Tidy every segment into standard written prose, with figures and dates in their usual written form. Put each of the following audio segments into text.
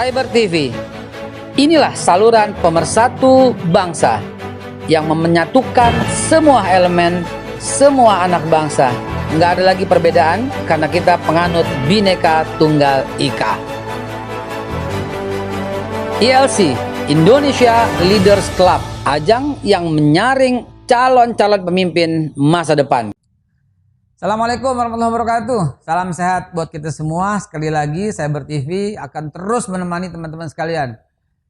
Cyber TV. Inilah saluran pemersatu bangsa yang menyatukan semua elemen, semua anak bangsa. Nggak ada lagi perbedaan karena kita penganut Bhinneka Tunggal Ika. ILC, Indonesia Leaders Club, ajang yang menyaring calon-calon pemimpin masa depan. Assalamualaikum warahmatullahi wabarakatuh. Salam sehat buat kita semua. Sekali lagi Cyber TV akan terus menemani teman-teman sekalian.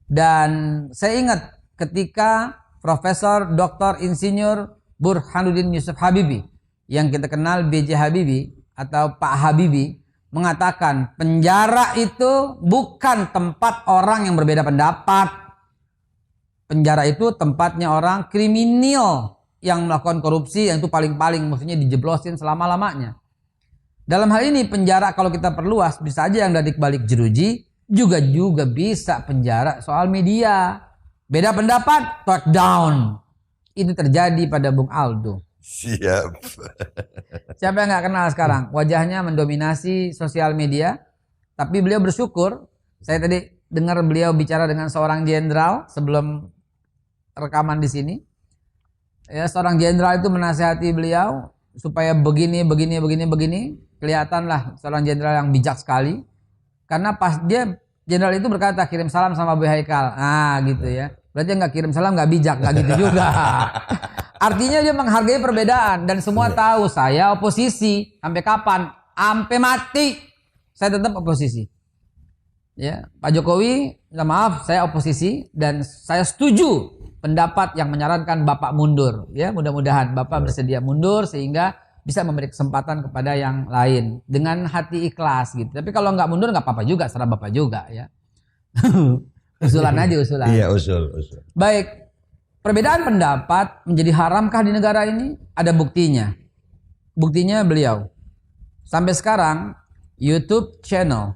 Dan saya ingat ketika Profesor Dr. Insinyur Burhanuddin Yusuf Habibie, yang kita kenal B.J. Habibie atau Pak Habibie, mengatakan penjara itu bukan tempat orang yang berbeda pendapat. Penjara itu tempatnya orang kriminal yang melakukan korupsi, yang itu paling-paling maksudnya dijeblosin selama-lamanya. Dalam hal ini penjara kalau kita perluas bisa aja yang dari balik jeruji, juga bisa penjara soal media. Beda pendapat, take down. Itu terjadi pada Bung Aldo. Siap. Siapa yang nggak kenal sekarang? Wajahnya mendominasi sosial media, tapi beliau bersyukur. Saya tadi dengar beliau bicara dengan seorang jenderal sebelum rekaman di sini. Ya, seorang jenderal itu menasihati beliau supaya begini. Kelihatanlah seorang jenderal yang bijak sekali. Karena pas dia jenderal itu berkata kirim salam sama Abu Haikal. Nah gitu ya. Berarti nggak kirim salam nggak bijak, nggak gitu juga. Artinya dia menghargai perbedaan dan semua tahu saya oposisi sampai kapan? Sampai mati saya tetap oposisi. Ya, Pak Jokowi, minta maaf saya oposisi dan saya setuju pendapat yang menyarankan Bapak mundur. Ya, mudah-mudahan Bapak bersedia mundur sehingga bisa memberi kesempatan kepada yang lain dengan hati ikhlas gitu. Tapi kalau nggak mundur nggak apa-apa juga, serah Bapak juga ya. Usulan aja usulan. Iya, usul. Baik. Perbedaan pendapat menjadi haramkah di negara ini? Ada buktinya. Buktinya beliau. Sampai sekarang YouTube channel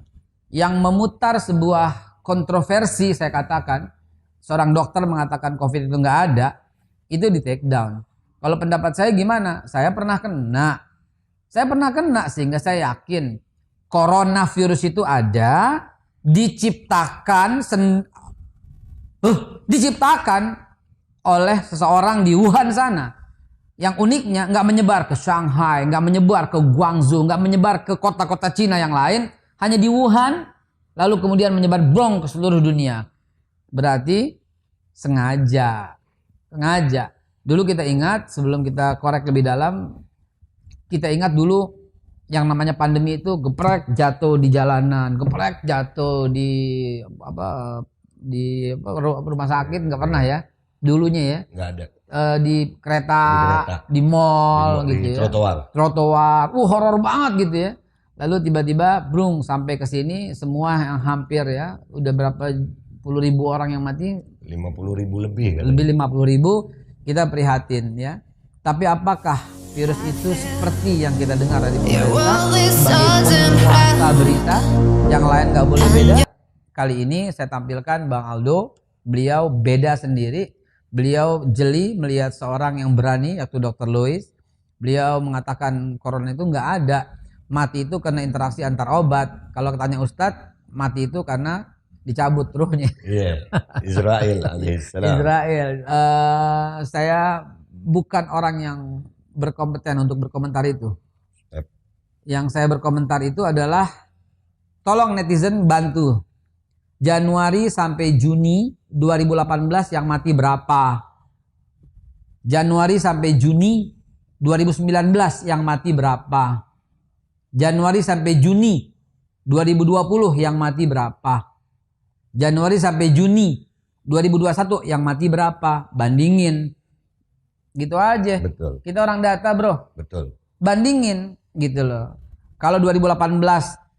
yang memutar sebuah kontroversi, saya katakan, seorang dokter mengatakan COVID itu nggak ada, itu di take down. Kalau pendapat saya gimana? Saya pernah kena sehingga saya yakin coronavirus itu ada, diciptakan oleh seseorang di Wuhan sana. Yang uniknya nggak menyebar ke Shanghai, nggak menyebar ke Guangzhou, nggak menyebar ke kota-kota Cina yang lain, hanya di Wuhan, lalu kemudian menyebar ke seluruh dunia. Berarti sengaja. Dulu kita ingat, sebelum kita korek lebih dalam, kita ingat dulu yang namanya pandemi itu geprek jatuh di jalanan, geprek jatuh di rumah sakit, nggak pernah ya dulunya ya. Nggak ada. Di kereta, di mall gitu ya. Trotoar. Horor banget gitu ya. Lalu tiba-tiba sampai ke sini semua yang hampir ya, udah berapa puluh ribu orang yang mati, 50.000 lebih kan? Lebih 50.000, kita prihatin ya. Tapi apakah virus itu seperti yang kita dengar dari pemerintah sebagai penguasa berita yang lain nggak boleh beda? Kali ini saya tampilkan Bang Aldo. Beliau beda sendiri. Beliau jeli melihat seorang yang berani, yaitu Dr. Louis. Beliau mengatakan corona itu nggak ada. Mati itu karena interaksi antar obat. Kalau katanya Ustadz, mati itu karena dicabut ruhnya. Iya, Israel alaihissalam. Israel. Saya bukan orang yang berkompeten untuk berkomentar itu. Yang saya berkomentar itu adalah tolong netizen bantu. Januari sampai Juni 2018 yang mati berapa? Januari sampai Juni 2019 yang mati berapa? Januari sampai Juni 2020 yang mati berapa? Januari sampai Juni 2021 yang mati berapa? Bandingin. Gitu aja. Betul. Kita orang data, bro. Betul. Bandingin gitu loh. Kalau 2018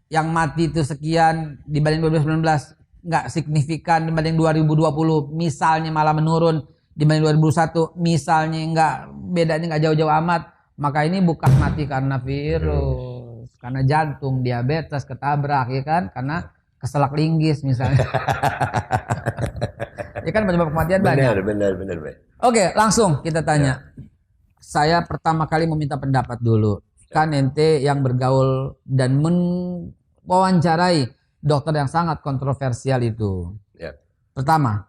yang mati itu sekian dibanding 2019 nggak signifikan, dibanding 2020 misalnya malah menurun, dibanding 2021 misalnya bedanya nggak jauh-jauh amat, maka ini bukan mati karena virus, karena jantung, diabetes, ketabrak ya kan, karena keselak linggis misalnya. Ya kan penyebab kematian banyak. Benar. Oke, langsung kita tanya. Saya pertama kali meminta pendapat dulu. Kan ente yang bergaul dan mewawancarai dokter yang sangat kontroversial itu. Ya. Pertama,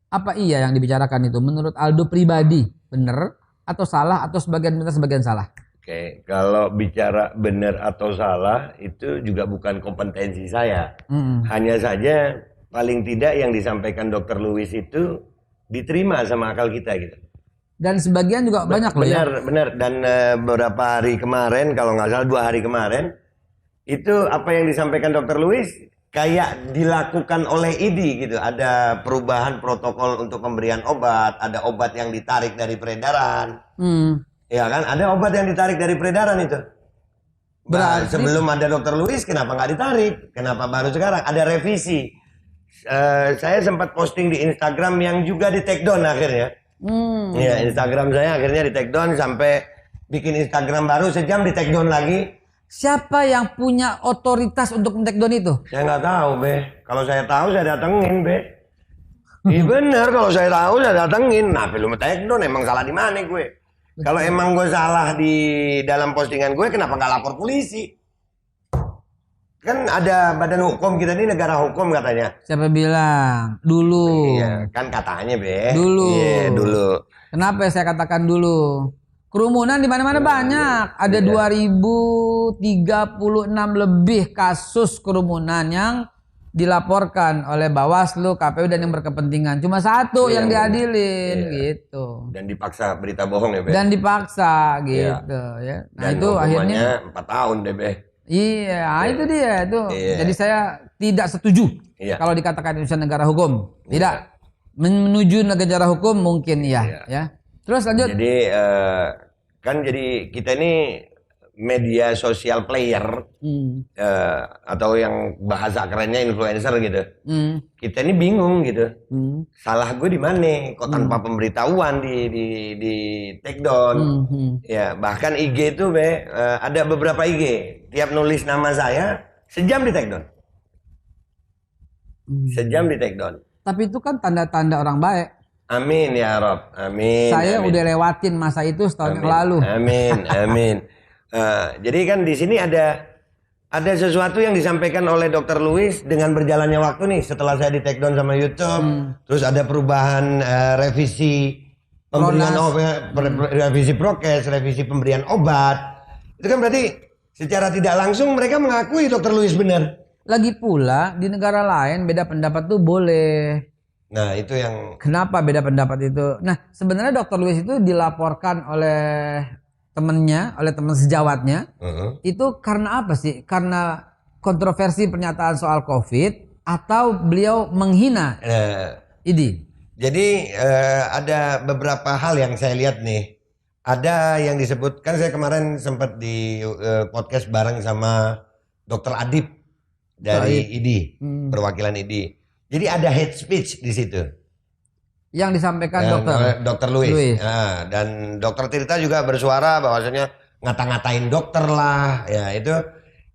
apa iya yang dibicarakan itu menurut Aldo pribadi benar atau salah atau sebagian benar sebagian salah? Oke, kalau bicara benar atau salah itu juga bukan kompetensi saya. Hanya saja paling tidak yang disampaikan Dr. Lewis itu diterima sama akal kita gitu. Dan sebagian juga banyak loh ya. Benar. Dan beberapa hari kemarin, kalau nggak salah 2 hari kemarin, itu apa yang disampaikan Dr. Lewis kayak dilakukan oleh ID gitu. Ada perubahan protokol untuk pemberian obat, ada obat yang ditarik dari peredaran. Ya kan, ada obat yang ditarik dari peredaran itu. Berarti sebelum ada Dr. Lewis, kenapa nggak ditarik? Kenapa baru sekarang? Ada revisi. Saya sempat posting di Instagram yang juga di take down akhirnya. Ya, Instagram saya akhirnya di take down sampai bikin Instagram baru sejam di take down lagi. Siapa yang punya otoritas untuk men-take down itu? Saya nggak tahu, Be. Kalau saya tahu saya datengin, Be. Iya benar, kalau saya tahu saya datengin. Nah, belum take down, emang salah di mana gue? Kalau emang gue salah di dalam postingan gue, kenapa nggak lapor polisi? Kan ada badan hukum, kita ini negara hukum katanya. Siapa bilang? Dulu. Iya, kan katanya, Be. Dulu. Iya, dulu. Kenapa saya katakan dulu? Kerumunan di mana-mana banyak. Ada 2036 lebih kasus kerumunan yang dilaporkan oleh Bawaslu, KPU dan yang berkepentingan. Cuma satu yang diadilin gitu. Dan dipaksa berita bohong ya, Be. Dan dipaksa gitu ya. Nah, dan itu akhirnya 4 tahun deh, Be. Iya, itu dia itu. Jadi saya tidak setuju kalau dikatakan Indonesia negara hukum. Tidak. Menuju negara hukum mungkin ya. Terus lanjut. Jadi kan jadi kita ini media sosial player atau yang bahasa kerennya influencer gitu. Kita ini bingung gitu. Salah gue di mana? Kok tanpa pemberitahuan di take down. Ya, bahkan IG itu, Be, ada beberapa IG. Tiap nulis nama saya sejam di take down. Sejam di take down. Tapi itu kan tanda-tanda orang baik. Amin ya Rob, amin. Saya udah lewatin masa itu setahun yang lalu. Amin. Jadi kan di sini ada sesuatu yang disampaikan oleh Dr. Lewis dengan berjalannya waktu nih setelah saya di take down sama YouTube. Terus ada perubahan revisi pemberian obat, revisi prokes, revisi pemberian obat. Itu kan berarti secara tidak langsung mereka mengakui Dr. Lewis benar. Lagi pula di negara lain beda pendapat tuh boleh. Nah, itu yang kenapa beda pendapat itu? Nah, sebenarnya Dr. Lewis itu dilaporkan oleh temennya, oleh teman sejawatnya. Itu karena apa sih? Karena kontroversi pernyataan soal COVID atau beliau menghina ID? Jadi ada beberapa hal yang saya lihat nih. Ada yang disebutkan, saya kemarin sempat di podcast bareng sama Dr. Adib dari ID, perwakilan ID. Jadi ada hate speech di situ. Yang disampaikan Dr. Lewis. Nah, dan Dr. Tirta juga bersuara bahwasanya ngata-ngatain dokter lah. Ya,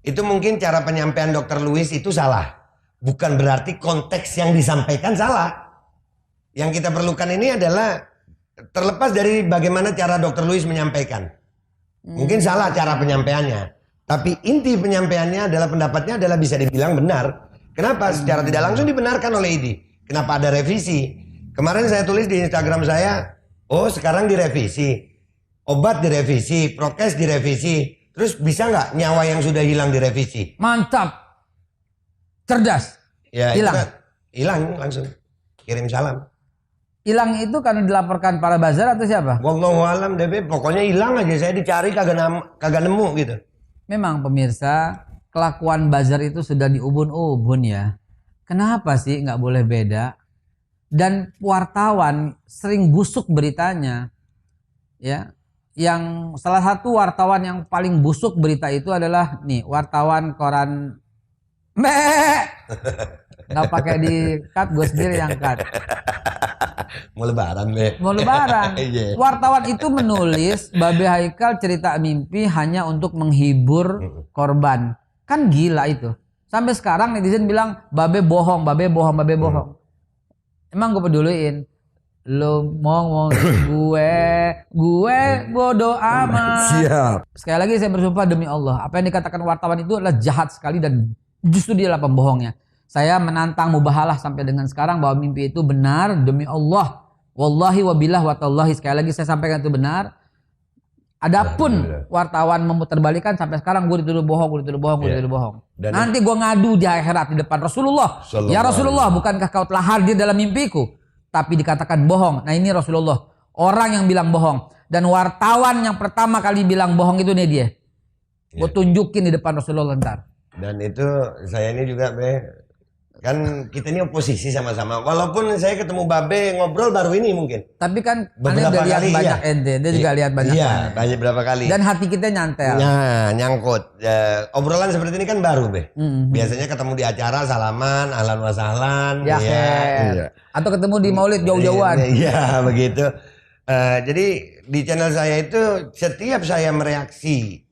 itu mungkin cara penyampaian Dr. Lewis itu salah. Bukan berarti konteks yang disampaikan salah. Yang kita perlukan ini adalah terlepas dari bagaimana cara Dr. Lewis menyampaikan. Mungkin salah cara penyampaiannya. Tapi inti penyampaiannya adalah pendapatnya adalah bisa dibilang benar. Kenapa? Secara tidak langsung dibenarkan oleh ID. Kenapa ada revisi? Kemarin saya tulis di Instagram saya, oh sekarang direvisi. Obat direvisi, prokes direvisi. Terus bisa nggak nyawa yang sudah hilang direvisi? Mantap. Cerdas. Ya, hilang. Hilang langsung. Kirim salam. Hilang itu karena dilaporkan para buzzer atau siapa? Wallahu alam DB, pokoknya hilang aja. Saya dicari kagak nemu gitu. Memang pemirsa, kelakuan buzzer itu sudah diubun-ubun ya. Kenapa sih nggak boleh beda? Dan wartawan sering busuk beritanya. Ya, yang salah satu wartawan yang paling busuk berita itu adalah nih wartawan koran. Nggak pakai di cut, gue sendiri yang cut. Mau lebaran, Be. Mau lebaran. Wartawan itu menulis Babe Haikal cerita mimpi hanya untuk menghibur korban. Kan gila itu. Sampai sekarang netizen bilang Babe bohong, Babe bohong, Babe bohong. Emang gue peduliin. Lo ngomong gue bodoh amat. Siap. Sekali lagi saya bersumpah demi Allah, apa yang dikatakan wartawan itu adalah jahat sekali dan Justru dialah pembohongnya. Saya menantang mubahalah sampai dengan sekarang bahwa mimpi itu benar demi Allah. Wallahi wabillah watallahi, sekali lagi saya sampaikan itu benar. Adapun wartawan memutarbalikkan sampai sekarang gue dituduh bohong. Nanti gue ngadu di akhirat di depan Rasulullah. Ya Rasulullah, bukankah kau telah hadir dalam mimpiku? Tapi dikatakan bohong. Nah ini Rasulullah, orang yang bilang bohong. Dan wartawan yang pertama kali bilang bohong itu nih dia. Gue tunjukin di depan Rasulullah ntar. Dan itu saya ini juga kan kita ini oposisi sama-sama. Walaupun saya ketemu Babe ngobrol baru ini mungkin. Tapi kan Anda udah lihat banyak ente, dia juga lihat banyak. Iya, banyak berapa kali. Dan hati kita nyantel. Nah, nyangkut. Obrolan seperti ini kan baru, Be. Biasanya ketemu di acara salaman, ahlan wa sahlan, ya. Atau ketemu di maulid jauh-jauhan. Iya, begitu. Jadi di channel saya itu setiap saya mereaksi,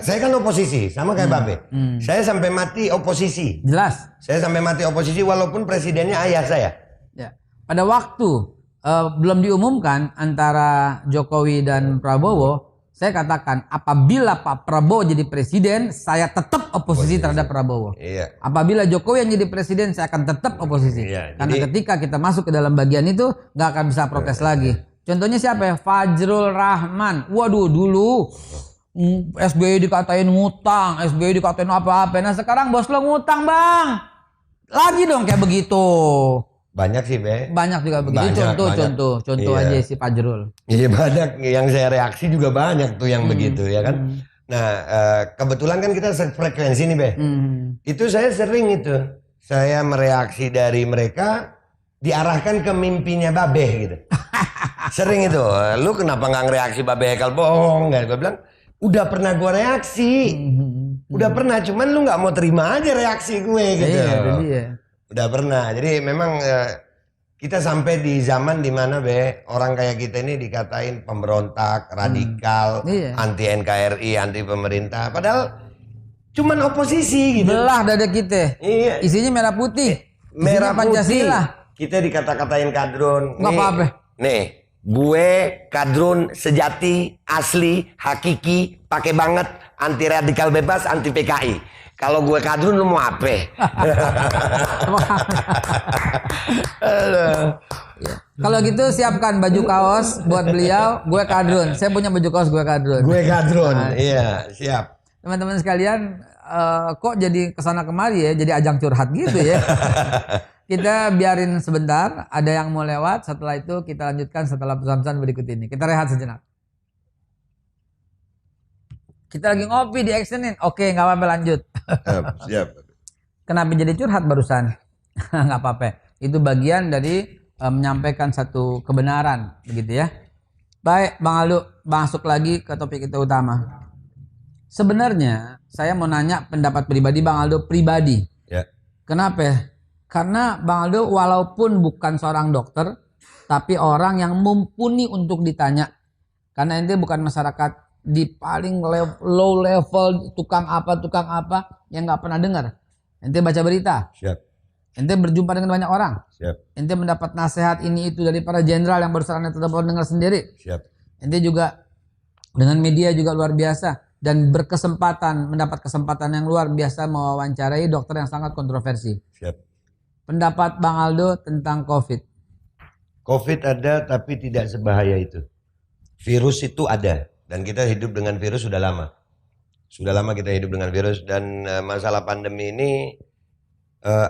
saya kan oposisi sama kayak Babe. Saya sampai mati oposisi. Jelas. Saya sampai mati oposisi walaupun presidennya ayah saya. Ya. Pada waktu belum diumumkan antara Jokowi dan Prabowo, saya katakan apabila Pak Prabowo jadi presiden, saya tetap oposisi terhadap Prabowo. Iya. Apabila Jokowi yang jadi presiden, saya akan tetap oposisi. Iya, karena ketika kita masuk ke dalam bagian itu, nggak akan bisa protes lagi. Contohnya siapa ya? Fajrul Rahman. Waduh, dulu SBY dikatain ngutang, SBY dikatain apa-apa. Nah sekarang bos lo ngutang bang, lagi dong kayak begitu. Banyak sih, Be. Banyak juga begitu. Contoh iya. aja si Fajrul. Iya banyak, yang saya reaksi juga banyak tuh yang begitu ya kan. Nah kebetulan kan kita frekuensi nih, Be. Itu saya sering itu, saya mereaksi dari mereka diarahkan ke mimpinya Babe gitu. Sering itu, lu kenapa nggak ngereaksi Babe Haikal bohong? Gue bilang udah pernah gue reaksi, udah pernah, cuman lu nggak mau terima aja reaksi gue gitu. Iya. Udah pernah, jadi memang kita sampai di zaman dimana Be, orang kayak kita ini dikatain pemberontak, radikal, anti NKRI, anti pemerintah, padahal cuman oposisi gitu. Belah dada kita, isinya merah putih, merah Pancasila. Putih. Kita dikata-katain kadrun. Nggak apa-apa. Nih. Gue kadrun sejati, asli, hakiki, pakai banget, anti radikal bebas, anti PKI. Kalau gue kadrun lu mau apa? Kalau gitu siapkan baju kaos buat beliau, gue kadrun. Saya punya baju kaos gue kadrun. Gue kadrun, iya siap. Teman-teman sekalian, kok jadi kesana kemari ya, jadi ajang curhat gitu ya. Kita biarin sebentar, ada yang mau lewat, setelah itu kita lanjutkan setelah pesan-pesan berikut ini. Kita rehat sejenak. Kita lagi ngopi di Extenin. Oke, nggak apa-apa, lanjut. Siap. Kenapa jadi curhat barusan? Nggak apa-apa. Itu bagian dari menyampaikan satu kebenaran, begitu ya. Baik, Bang Aldo, masuk lagi ke topik kita utama. Sebenarnya saya mau nanya pendapat pribadi Bang Aldo pribadi. Ya. Kenapa? Karena Bang Aldo walaupun bukan seorang dokter, tapi orang yang mumpuni untuk ditanya. Karena ente bukan masyarakat di paling low level tukang apa yang nggak pernah dengar. Ente baca berita. Siap. Ente berjumpa dengan banyak orang. Siap. Ente mendapat nasihat ini itu dari para jenderal yang barusan ente tetap dengar sendiri. Siap. Ente juga dengan media juga luar biasa. Dan mendapat kesempatan yang luar biasa mewawancarai dokter yang sangat kontroversi. Siap. Pendapat Bang Aldo tentang COVID. COVID ada tapi tidak sebahaya itu. Virus itu ada dan kita hidup dengan virus sudah lama. Sudah lama kita hidup dengan virus dan masalah pandemi ini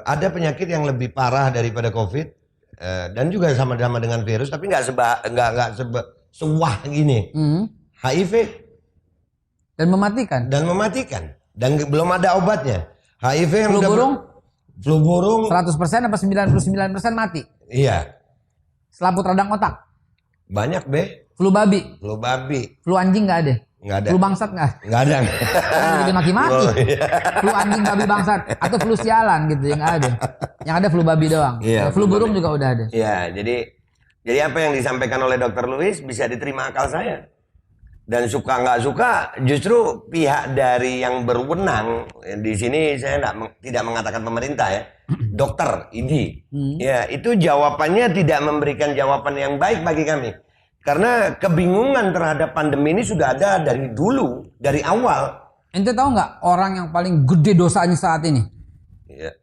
ada penyakit yang lebih parah daripada COVID dan juga sama-sama dengan virus tapi nggak sewah gini. HIV dan mematikan. Dan belum ada obatnya. HIV yang flu burung 100% apa 99% mati. Iya. Selaput radang otak. Banyak, Be. Flu babi. Flu anjing nggak ada. Nggak ada. Flu bangsat nggak? Nggak ada. Jadi maki-maki. Flu anjing babi bangsat atau flu sialan gitu ya nggak ada. Yang ada flu babi doang. Iya, flu burung juga udah ada. Iya, jadi apa yang disampaikan oleh Dr. Louis bisa diterima akal saya. Dan suka nggak suka, justru pihak dari yang berwenang di sini saya tidak mengatakan pemerintah ya, dokter ini, ya itu jawabannya tidak memberikan jawaban yang baik bagi kami, karena kebingungan terhadap pandemi ini sudah ada dari dulu, dari awal. Ente tahu nggak orang yang paling gede dosanya saat ini?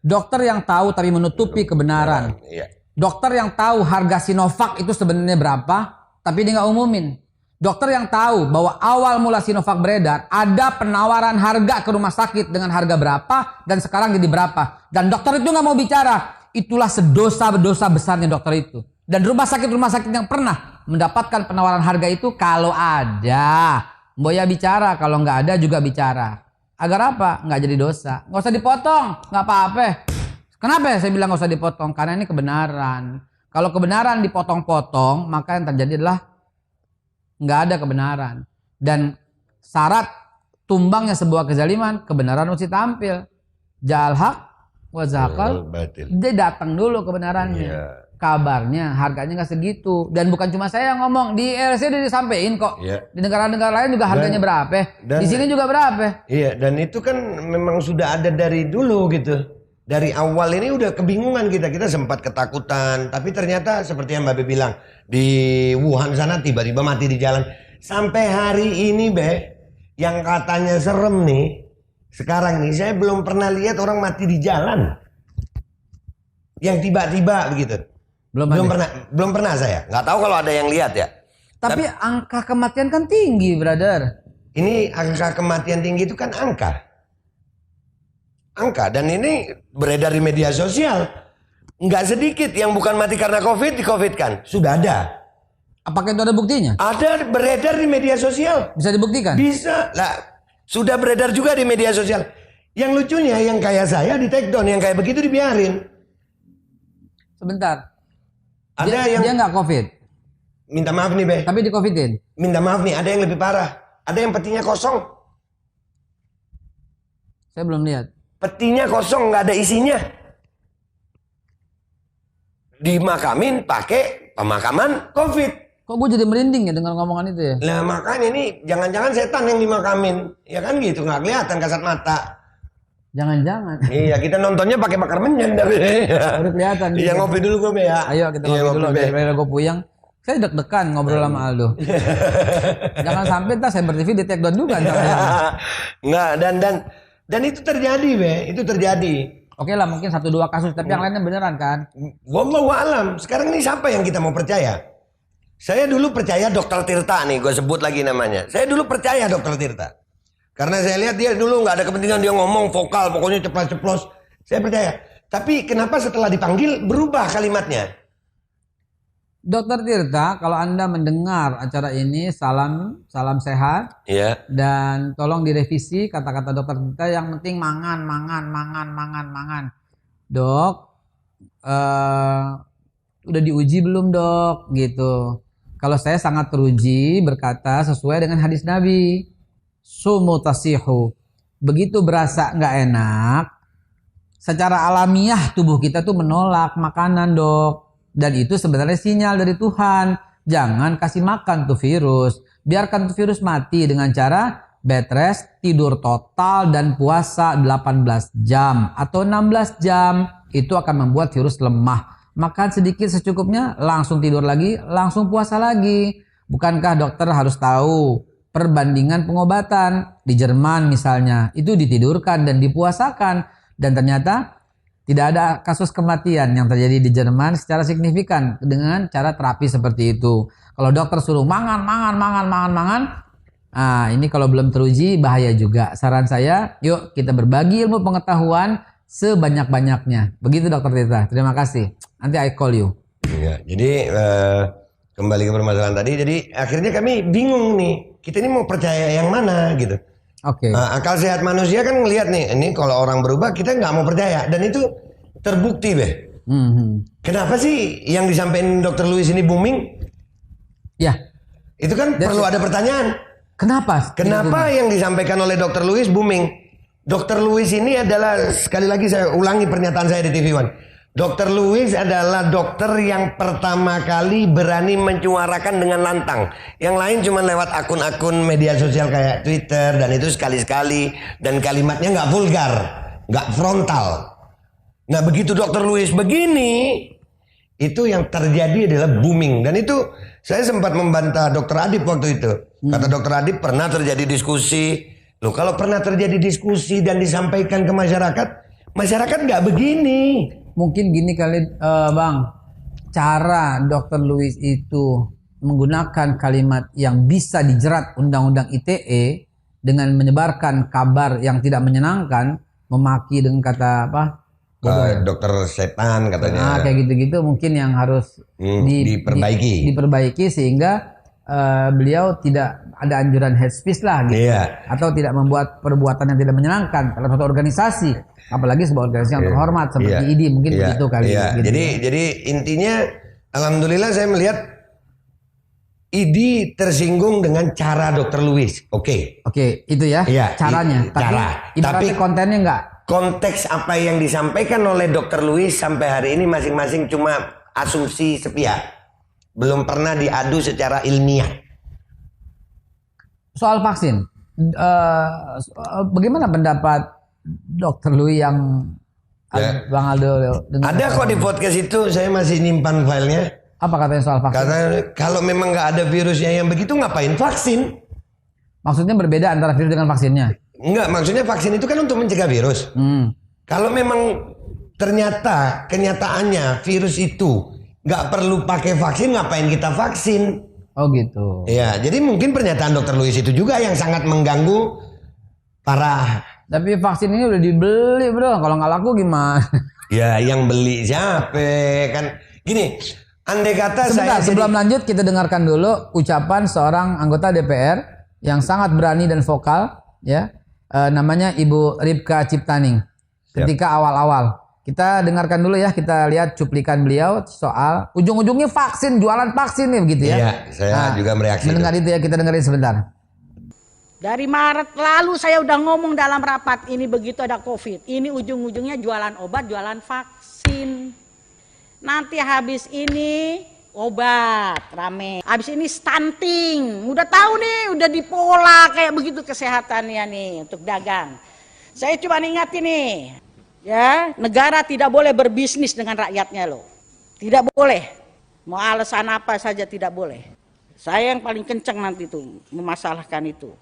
Dokter yang tahu tapi menutupi kebenaran. Dokter yang tahu harga Sinovac itu sebenarnya berapa, tapi dia nggak umumin. Dokter yang tahu bahwa awal mula Sinovac beredar, ada penawaran harga ke rumah sakit dengan harga berapa, dan sekarang jadi berapa. Dan dokter itu nggak mau bicara. Itulah sedosa besarnya dokter itu. Dan rumah sakit yang pernah mendapatkan penawaran harga itu, kalau ada, Boya bicara, kalau nggak ada juga bicara. Agar apa? Nggak jadi dosa. Nggak usah dipotong, nggak apa-apa. Kenapa saya bilang nggak usah dipotong? Karena ini kebenaran. Kalau kebenaran dipotong-potong, maka yang terjadi adalah nggak ada kebenaran. Dan syarat tumbangnya sebuah kezaliman, kebenaran mesti tampil. Ja'al haq wa zahaqal batil. Dia datang dulu kebenarannya. Kabarnya harganya nggak segitu. Dan bukan cuma saya yang ngomong, di LC udah disampaikan kok. Di negara-negara lain juga harganya berapa. Di sini juga berapa. Iya, dan itu kan memang sudah ada dari dulu gitu. Dari awal ini udah kebingungan kita sempat ketakutan, tapi ternyata seperti yang Mbak Be bilang, di Wuhan sana tiba-tiba mati di jalan. Sampai hari ini yang katanya serem nih, sekarang nih saya belum pernah lihat orang mati di jalan. Yang tiba-tiba begitu. Belum pernah saya. Nggak tahu kalau ada yang lihat ya. Tapi angka kematian kan tinggi, brother. Ini angka kematian tinggi itu kan angka, dan ini beredar di media sosial. Nggak sedikit yang bukan mati karena COVID di-COVID-kan. Sudah ada. Apakah itu ada buktinya? Ada, beredar di media sosial. Bisa dibuktikan? Bisa. Lah, sudah beredar juga di media sosial. Yang lucunya yang kayak saya di take down, yang kayak begitu dibiarin. Sebentar. Dia nggak COVID. Minta maaf nih, Be. Tapi di COVID-in. Minta maaf nih, ada yang lebih parah. Ada yang petinya kosong. Saya belum lihat. Petinya kosong, nggak ada isinya. Dimakamin pakai pemakaman COVID. Kok gue jadi merinding ya dengan ngomongan itu ya? Nah makanya ini jangan-jangan setan yang dimakamin. Ya kan gitu, nggak kelihatan kasat mata. Jangan-jangan. Iya, kita nontonnya pakai bakar menyan tapi. Udah kelihatan. Iya, ngopi dulu gue, Be ya. Ayo kita ngopi dulu daripada gue puyeng. Saya deg-degan ngobrol sama Aldo. Jangan sampai ntar Cyber TV di take down juga. Nggak, dan itu terjadi, Be. Itu terjadi. Oke lah, mungkin 1-2 kasus, tapi yang lainnya beneran kan? Wallahu alam. Sekarang ini siapa yang kita mau percaya? Saya dulu percaya Dokter Tirta nih, gue sebut lagi namanya. Saya dulu percaya Dokter Tirta. Karena saya lihat dia dulu nggak ada kepentingan, dia ngomong vokal, pokoknya ceplos-ceplos. Saya percaya. Tapi kenapa setelah dipanggil berubah kalimatnya? Dokter Tirta, kalau Anda mendengar acara ini, salam sehat. Iya. Dan tolong direvisi kata-kata Dokter Tirta, yang penting mangan. Dok, udah diuji belum, Dok? Gitu. Kalau saya sangat teruji berkata sesuai dengan hadis Nabi. Sumu tasihu. Begitu berasa nggak enak, secara alamiah tubuh kita tuh menolak makanan, Dok. Dan itu sebenarnya sinyal dari Tuhan. Jangan kasih makan tuh virus. Biarkan tuh virus mati dengan cara bed rest, tidur total, dan puasa 18 jam atau 16 jam. Itu akan membuat virus lemah. Makan sedikit secukupnya, langsung tidur lagi, langsung puasa lagi. Bukankah dokter harus tahu perbandingan pengobatan? Di Jerman misalnya, itu ditidurkan dan dipuasakan. Dan ternyata tidak ada kasus kematian yang terjadi di Jerman secara signifikan dengan cara terapi seperti itu. Kalau dokter suruh mangan. Nah, ini kalau belum teruji bahaya juga. Saran saya, yuk kita berbagi ilmu pengetahuan sebanyak-banyaknya. Begitu Dokter Tirta. Terima kasih. Nanti I call you. Ya, jadi kembali ke permasalahan tadi. Jadi akhirnya kami bingung nih. Kita ini mau percaya yang mana gitu. Oke. Akal sehat manusia kan ngelihat nih, ini kalau orang berubah kita nggak mau percaya, dan itu terbukti, Be. Kenapa sih yang disampaikan Dr. Lewis ini booming? Ya. Itu kan perlu ada pertanyaan. Kenapa yang disampaikan oleh Dr. Lewis booming? Dr. Lewis ini adalah, sekali lagi saya ulangi pernyataan saya di TV One. Dr. Lewis adalah dokter yang pertama kali berani menyuarakan dengan lantang. Yang lain cuma lewat akun-akun media sosial kayak Twitter, dan itu sekali-sekali, dan kalimatnya nggak vulgar, nggak frontal. Nah begitu Dr. Lewis begini, itu yang terjadi adalah booming. Dan itu saya sempat membantah Dr. Adib waktu itu. Kata Dr. Adib, pernah terjadi diskusi. Loh, kalau pernah terjadi diskusi dan disampaikan ke masyarakat, Masyarakat nggak begini. Mungkin gini kali Bang, cara Dr. Louis itu menggunakan kalimat yang bisa dijerat Undang-Undang ITE dengan menyebarkan kabar yang tidak menyenangkan, memaki dengan kata apa? Dokter setan katanya. Nah, kayak gitu-gitu mungkin yang harus diperbaiki sehingga beliau tidak ada anjuran hate speech lah gitu. Iya. Atau tidak membuat perbuatan yang tidak menyenangkan dalam satu organisasi, apalagi sebuah organisasi yang terhormat seperti ID, mungkin begitu kali. Iya. Gitu. Jadi intinya alhamdulillah saya melihat ID tersinggung dengan cara Dr. Louis. Oke, itu ya, iya, caranya. Tapi kontennya enggak. Konteks apa yang disampaikan oleh Dr. Louis sampai hari ini masing-masing cuma asumsi sepihak. Belum pernah diadu secara ilmiah. Soal vaksin, bagaimana pendapat Dr. Louis yang Bang Aldo? Ada kok di podcast itu, saya masih nyimpan filenya. Apa katanya soal vaksin? Karena kalau memang nggak ada virusnya yang begitu, ngapain vaksin? Maksudnya berbeda antara virus dengan vaksinnya? Enggak, maksudnya vaksin itu kan untuk mencegah virus. Kalau memang ternyata kenyataannya virus itu nggak perlu pakai vaksin, ngapain kita vaksin? Oh gitu. Ya, jadi mungkin pernyataan Dr. Louis itu juga yang sangat mengganggu para. Tapi vaksin ini udah dibeli bro, kalau nggak laku gimana? Ya, yang beli siapa kan? Gini, andai kata Sebentar, sebelum lanjut kita dengarkan dulu ucapan seorang anggota DPR yang sangat berani dan vokal, ya. Namanya Ibu Ripka Ciptaning. Ketika awal-awal, kita dengarkan dulu ya, kita lihat cuplikan beliau soal ujung-ujungnya vaksin, jualan vaksin nih begitu ya. Iya, saya juga mereaksi. Mendengar itu ya, kita dengerin sebentar. Dari Maret lalu saya udah ngomong dalam rapat ini begitu ada COVID. Ini ujung-ujungnya jualan obat, jualan vaksin. Nanti habis ini obat rame. Habis ini stunting. Udah tahu nih, udah dipola kayak begitu kesehatannya nih untuk dagang. Saya cuma ingatin nih, ya, negara tidak boleh berbisnis dengan rakyatnya loh. Tidak boleh. Mau alasan apa saja tidak boleh. Saya yang paling kencang nanti tuh memasalahkan itu.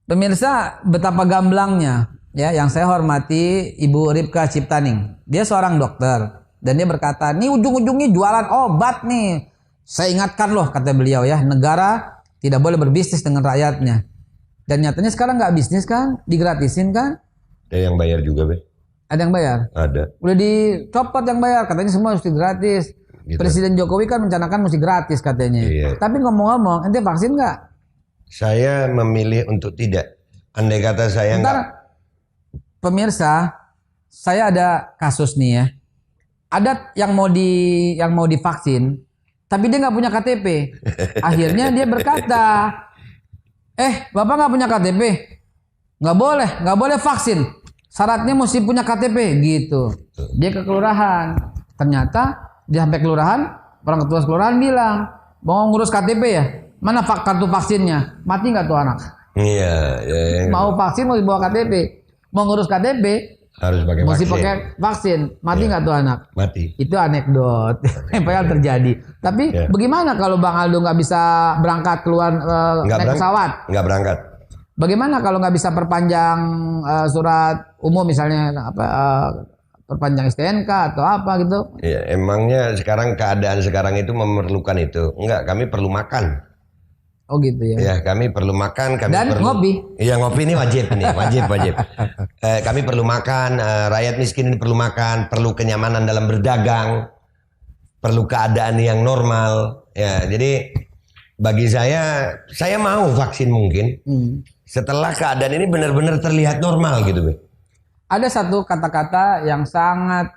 Pemirsa, betapa gamblangnya ya yang saya hormati Ibu Ripka Ciptaning. Dia seorang dokter dan dia berkata, "Nih ujung-ujungnya jualan obat nih." Saya ingatkan loh, kata beliau ya, negara tidak boleh berbisnis dengan rakyatnya. Dan nyatanya sekarang nggak bisnis kan, digratisin kan? Ada yang bayar juga, Be. Ada yang bayar? Ada. Udah dicopot yang bayar, katanya semua mesti gratis. Gitu. Presiden Jokowi kan mencanangkan mesti gratis katanya. Iya. Tapi ngomong-ngomong, ente vaksin nggak? Saya memilih untuk tidak. Andai kata saya Bentar, nggak. pemirsa, saya ada kasus nih ya. Ada yang mau divaksin, tapi dia nggak punya KTP. Akhirnya dia berkata, Bapak nggak punya KTP, nggak boleh vaksin. Syaratnya mesti punya KTP gitu. Dia ke kelurahan, ternyata dia sampai kelurahan, orang ketua kelurahan bilang, mau ngurus KTP ya, mana kartu vaksinnya, mati nggak tuh anak? Iya. Mau vaksin mau dibawa KTP, mau ngurus KTP harus pakai mesti vaksin. pakai vaksin, mati nggak tuh anak? Mati. Itu anekdot yang terjadi. Tapi bagaimana kalau Bang Aldo nggak bisa berangkat keluar naik pesawat? Nggak berangkat. Bagaimana kalau nggak bisa perpanjang surat umum misalnya perpanjang STNK atau apa gitu? Ya, emangnya keadaan sekarang itu memerlukan itu? Enggak, kami perlu makan. Oh gitu ya. Ya, kami perlu makan, kami dan perlu ngopi. Iya, ngopi ini wajib nih, wajib. Kami perlu makan, rakyat miskin ini perlu makan, perlu kenyamanan dalam berdagang, perlu keadaan yang normal. Ya, jadi bagi saya mau vaksin mungkin. Setelah keadaan ini benar-benar terlihat normal gitu, Be. Ada satu kata-kata yang sangat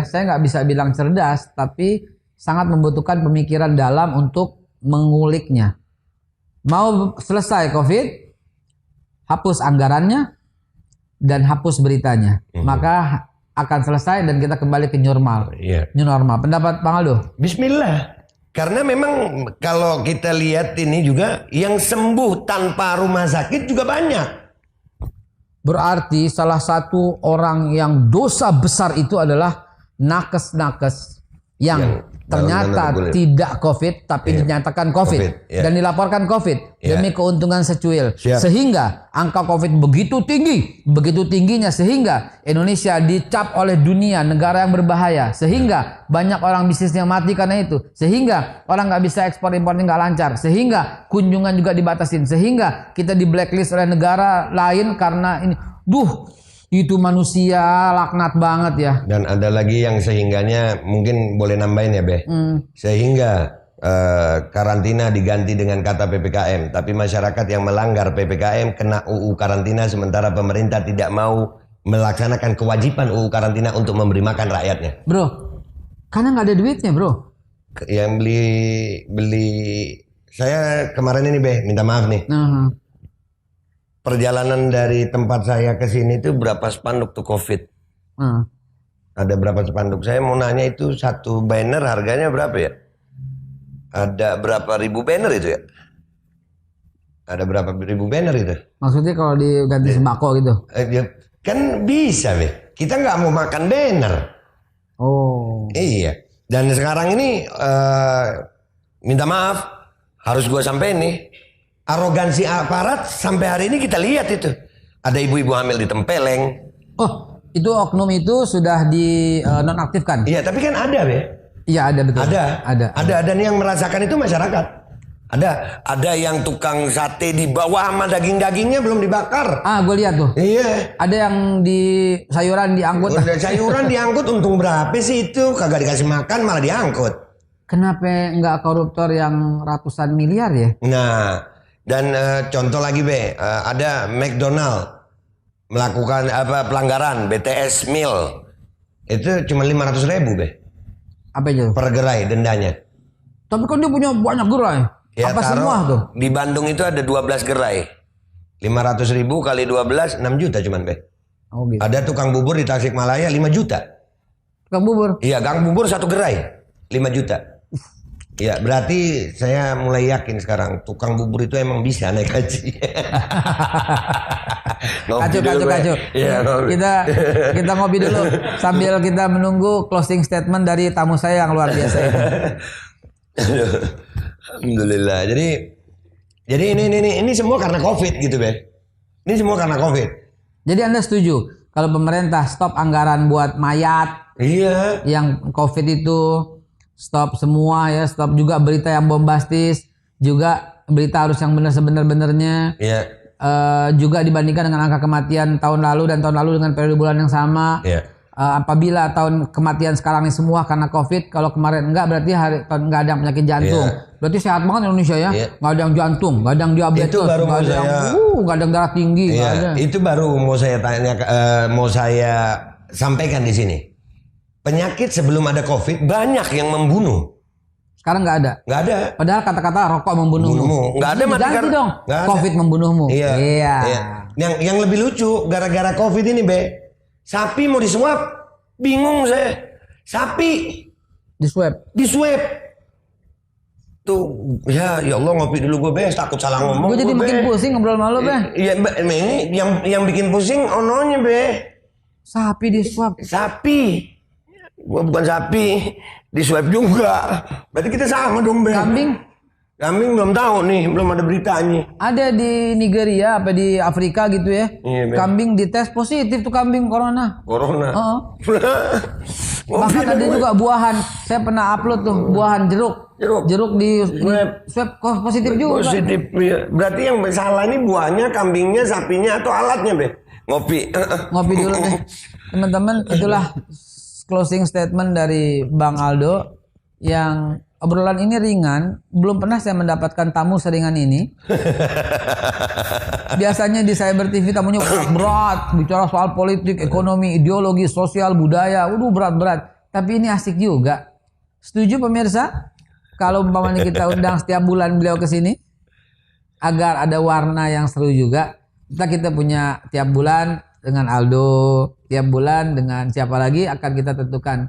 saya nggak bisa bilang cerdas, tapi sangat membutuhkan pemikiran dalam untuk menguliknya. Mau selesai COVID, hapus anggarannya dan hapus beritanya, maka akan selesai dan kita kembali ke normal. New normal. Pendapat Bang Aldo? Bismillah. Karena memang kalau kita lihat ini juga yang sembuh tanpa rumah sakit juga banyak. Berarti salah satu orang yang dosa besar itu adalah nakes-nakes yang ternyata tidak COVID tapi dinyatakan COVID, dan dilaporkan COVID demi keuntungan secuil. Sehingga angka COVID begitu tinggi, begitu tingginya sehingga Indonesia dicap oleh dunia negara yang berbahaya, sehingga banyak orang bisnisnya mati karena itu, sehingga orang nggak bisa ekspor impornya nggak lancar, sehingga kunjungan juga dibatasin, sehingga kita di blacklist oleh negara lain karena ini. Itu manusia laknat banget ya. Dan ada lagi yang sehingganya mungkin boleh nambahin ya Be. Sehingga karantina diganti dengan kata PPKM. Tapi masyarakat yang melanggar PPKM kena UU karantina, sementara pemerintah tidak mau melaksanakan kewajiban UU karantina untuk memberi makan rakyatnya. Bro, karena nggak ada duitnya bro. Yang beli saya kemarin ini Be, minta maaf nih. Perjalanan dari tempat saya ke sini itu berapa spanduk tuh COVID? Ada berapa spanduk? Saya mau nanya itu satu banner harganya berapa ya? Ada berapa ribu banner itu ya? Ada berapa ribu banner itu? Maksudnya kalau diganti sembako gitu? Kan bisa Be. Kita nggak mau makan banner. Oh. Iya. Dan sekarang ini minta maaf, harus gue sampein nih. Arogansi aparat sampai hari ini kita lihat itu. Ada ibu-ibu hamil ditempeleng. Oh, itu oknum itu sudah di nonaktifkan? Iya, tapi kan ada Be. Iya ada betul. Ada. Dan yang merasakan itu masyarakat. Ada yang tukang sate di bawah sama daging-dagingnya belum dibakar. Gue lihat tuh. Iya. Ada yang di sayuran diangkut. Udah sayuran diangkut, untung berapa sih itu? Kagak dikasih makan malah diangkut. Kenapa nggak koruptor yang ratusan miliar ya? Nah, dan contoh lagi Be, ada McDonald melakukan pelanggaran BTS meal itu cuma 500.000 Be. Apa itu? Per gerai dendanya. Tapi kan dia punya banyak gerai. Ya, apa semua tuh? Di Bandung itu ada 12 gerai. 500.000 kali 12 6 juta cuman Be. Oh, gitu. Ada tukang bubur di Tasikmalaya 5 juta. Tukang bubur? Iya, gang bubur satu gerai 5 juta. Ya berarti saya mulai yakin sekarang tukang bubur itu emang bisa naik haji. Kacau. Ya, kita ngopi dulu sambil kita menunggu closing statement dari tamu saya yang luar biasa ini. Alhamdulillah. Jadi ini semua karena COVID gitu Be. Ini semua karena COVID. Jadi Anda setuju kalau pemerintah stop anggaran buat mayat? Iya. Yang COVID itu stop semua ya, stop juga berita yang bombastis, juga berita harus yang benar sebenar-benarnya. Iya. Juga dibandingkan dengan angka kematian tahun lalu dan tahun lalu dengan periode bulan yang sama. Iya. Apabila tahun kematian sekarang ini semua karena COVID, kalau kemarin enggak berarti nggak ada yang penyakit jantung. Berarti sehat banget Indonesia ya. Nggak ada yang jantung, nggak ada yang diabetes, nggak ada yang darah tinggi. Iya. Itu baru mau saya tanya, mau saya sampaikan di sini. Penyakit sebelum ada COVID banyak yang membunuh. Sekarang nggak ada. Nggak ada. Padahal kata-kata rokok membunuhmu. Nggak ada mati ganti dong. Nggak COVID ada. membunuhmu. Iya. Yang lebih lucu gara-gara COVID ini Be, sapi mau disuap, bingung saya. Sapi diswab. Tuh, ya Allah ngopi dulu gue Be, takut salah ngomong. Gue jadi makin pusing ngobrol malu Be. Iya, ini yang bikin pusing ononya Be. Sapi diswab. Sapi. Gua bukan sapi, diswab juga. Berarti kita sama dong Be. Kambing belum tahu nih, belum ada beritanya. Ada di Nigeria apa di Afrika gitu ya. Iya, kambing dites positif tuh kambing corona. Bahkan ada juga buahan. Saya pernah upload tuh buahan jeruk di swab positif juga. Positif ya. Berarti yang salah ini buahnya, kambingnya, sapinya atau alatnya Be? Ngopi dulu deh. Teman-teman, itulah closing statement dari Bang Aldo yang obrolan ini ringan. Belum pernah saya mendapatkan tamu seringan ini. Biasanya di Cyber TV tamunya berat, bicara soal politik, ekonomi, ideologi, sosial, budaya. Berat. Tapi ini asik juga. Setuju pemirsa? Kalau umpamanya kita undang setiap bulan beliau ke sini agar ada warna yang seru juga. Kita punya tiap bulan dengan Aldo, tiap bulan dengan siapa lagi akan kita tentukan.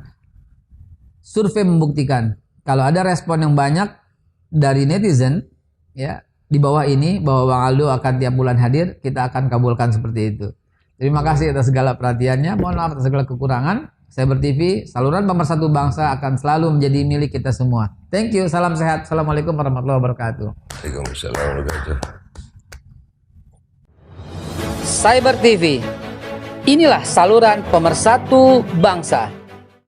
Survei membuktikan kalau ada respon yang banyak dari netizen ya di bawah ini bahwa Bang Aldo akan tiap bulan hadir, kita akan kabulkan seperti itu. Terima kasih atas segala perhatiannya, mohon maaf atas segala kekurangan. Cyber TV, saluran pemersatu bangsa akan selalu menjadi milik kita semua. Thank you, salam sehat. Assalamualaikum warahmatullahi wabarakatuh. Waalaikumsalam warahmatullahi wabarakatuh. Cyber TV, inilah saluran pemersatu bangsa.